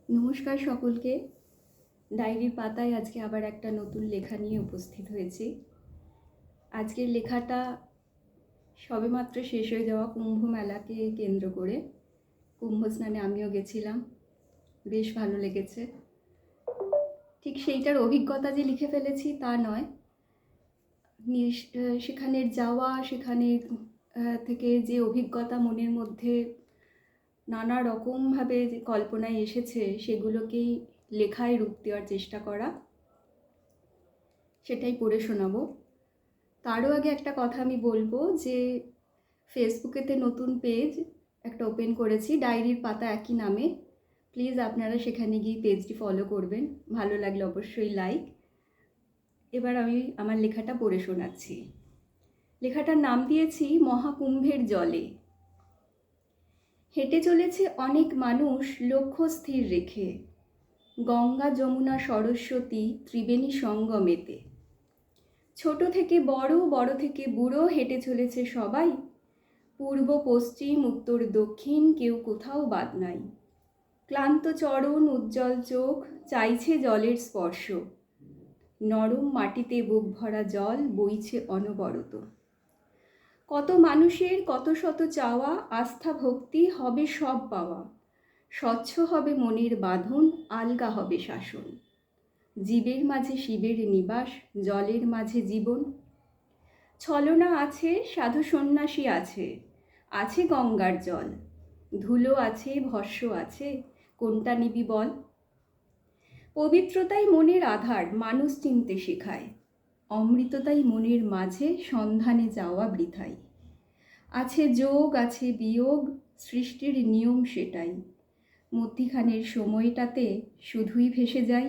নমস্কার সকলকে। ডায়েরির পাতায় আজকে আবার একটা নতুন লেখা নিয়ে উপস্থিত হয়েছি। আজকের লেখাটা সবেমাত্র শেষ হয়ে যাওয়া কুম্ভ মেলাকে কেন্দ্র করে। কুম্ভ স্নানে আমিও গেছিলাম, বেশ ভালো লেগেছে। ঠিক সেইটার অভিজ্ঞতা যে লিখে ফেলেছি তা নয়, সেখানের যাওয়া, সেখানে থেকে যে অভিজ্ঞতা মনের মধ্যে নানা রকমভাবে যে কল্পনায় এসেছে সেগুলোকেই লেখায় রূপ দেওয়ার চেষ্টা করা, সেটাই পড়ে শোনাবো। তারও আগে একটা কথা আমি বলবো যে ফেসবুকেতে নতুন পেজ একটা ওপেন করেছি, ডায়েরির পাতা একই নামে। প্লিজ আপনারা সেখানে গিয়ে পেজটি ফলো করবেন, ভালো লাগলে অবশ্যই লাইক। এবার আমি আমার লেখাটা পড়ে শোনাচ্ছি। লেখাটার নাম দিয়েছি মহাকুম্ভের জলে। হেঁটে চলেছে অনেক মানুষ লক্ষ্য স্থির রেখে, গঙ্গা যমুনা সরস্বতী ত্রিবেণী সঙ্গমেতে। ছোট থেকে বড়, বড় থেকে বুড়ো হেঁটে চলেছে সবাই, পূর্ব পশ্চিম উত্তর দক্ষিণ কেউ কোথাও বাদ নাই। ক্লান্ত চরণ উজ্জ্বল চোখ চাইছে জলের স্পর্শ, নরম মাটিতে বুক ভরা জল বইছে অনবরত। কত মানুষের কত শত চাওয়া, আস্থা ভক্তি হবে সব পাওয়া। স্বচ্ছ হবে মনের বাঁধন, আলগা হবে শাসন। জীবের মাঝে শিবের নিবাস, জলের মাঝে জীবন। ছলনা আছে, সাধু সন্ন্যাসী আছে, আছে গঙ্গার জল। ধুলো আছে, ভস্য আছে, কোনটা নিবি বল। পবিত্রতাই মনের আধার, মানুষ চিনতে শেখায়। অমৃততাই মনের মাঝে, সন্ধানে যাওয়া বৃথাই। আছে যোগ, আছে বিয়োগ, সৃষ্টির নিয়ম সেটাই। মধ্যিখানের সময়টাতে শুধুই ভেসে যাই।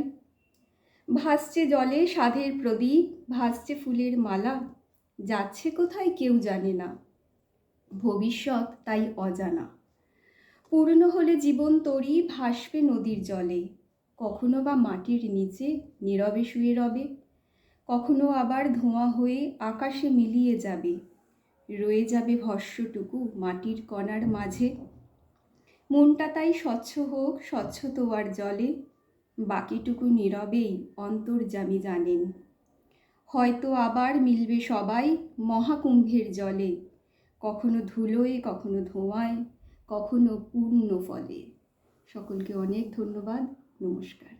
ভাসছে জলে সাধের প্রদীপ, ভাসছে ফুলের মালা। যাচ্ছে কোথায় কেউ জানে না, ভবিষ্যৎ তাই অজানা। পূর্ণ হলে জীবন তরী ভাসবে নদীর জলে। কখনো বা মাটির নিচে নীরবে শুয়ে রবে, কখনো আবার ধোঁয়া হয়ে আকাশে মিলিয়ে যাবে। রয়ে যাবে ভস্যটুকু মাটির কণার মাঝে। মনটা তাই স্বচ্ছ হোক, স্বচ্ছ তোয়ার জলে। বাকিটুকু নীরবেই অন্তর্যামী জানেন। হয়তো আবার মিলবে সবাই মহাকুম্ভের জলে, কখনো ধুলোয়, কখনো ধোঁয়ায়, কখনো পূর্ণ ফলে। সকলকে অনেক ধন্যবাদ। নমস্কার।